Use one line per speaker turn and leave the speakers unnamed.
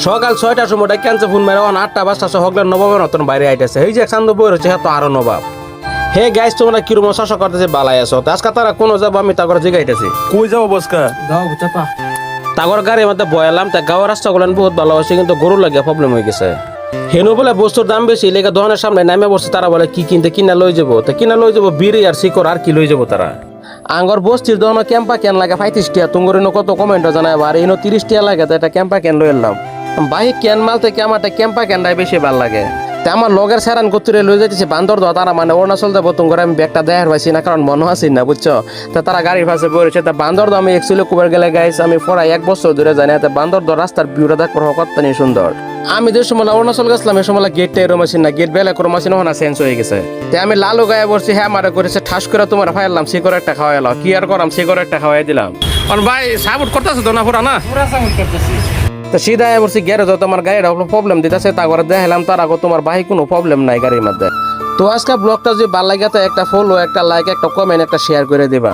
সকাল 6টার সময় ক্যান্সে ফোন মেরে 8টা 5টা হকলের নবাবের নতুন বাইরে আইতেছে। এই যে চান্দ বই রয়েছে হ্যাঁ তো আরো নবাব। হে গাইস তোমরা কিরম শাসা করতেছে বালাই আছো। আজকে তারা কোন যাবো আমি তাগর জিগাইতেছি।
কই যাবো বসকা?
দাও চাপা
তাগর গাড়ির মধ্যে বয়ালাম তা গাওয়ার রাস্তাগুলো বহুত ভালো হয়েছে কিন্তু গরু লাগিয়ে প্রবলেম হয়ে গেছে। হেনু বলে বস্তুর দাম বেশি লেগে দোকানের সামনে নামে বসছে। তারা বলে কি কিনতে কিনা লই যাবো তা কিনা লই যাবো বিড়ি আর শিকড় আর কি লই যাবো তারা। আঙ্গর বস্তির দোকানে ক্যাম্পা কেন লাগে 35 টাকা তুঙ্গর কত কমেন্ট জানায় আর এনো 30 টাকা লাগে তো এটা ক্যাম্পা কেন লই এলাম। ভাই কেন মাল থেকে আমারটা ক্যাম্পা কেনটাই বেশি ভাল লাগে। তা আমার লগের সারান কত্তুরে লই যাইতেছে বান্দর দোয়া তারা মানে অরুণাচল যাবো তুঙ্গর আমি ব্যাগটা দেখার পাইছি না কারণ মনে আছি না বুঝছো। তা তারা গাড়ির পাশে পড়েছে তা বান্দর দো আমি একচুয়ালি কুবার গেলে গাইছি আমি পড়াই 1 বছর ধরে জানি তা বান্দর দো রাস্তার ভিউটা দেখবার কত সুন্দর। আমি যে সময় অরুণাচল গেছিলাম এই সময় গেটটা এরম আছি না গেট বেলা করে মাসি না চেঞ্জ হয়ে গেছে। তাই আমি লালু গায়ে বসছি হ্যাঁ মারা করেছে ঠাস করে তোমার ফাইলাম সিগারেটটা খাওয়াইলাম কি আর করাম সিগারেটটা খাওয়াই দিলাম। কারণ ভাই সাপোর্ট করতেছে তো না পুরা না
পুরা সাপোর্ট করতেছি।
তো সিধা বলছি গ্যারেজ তোমার গাড়িটা প্রবলেম দিতেছে তা করে দেখালাম তার আগে তোমার ভাই কোনো প্রবলেম নাই গাড়ির মধ্যে। তো আজকে ব্লগটা যদি ভালো লাগে তো একটা ফলো একটা লাইক একটা কমেন্ট একটা শেয়ার করে দিবা।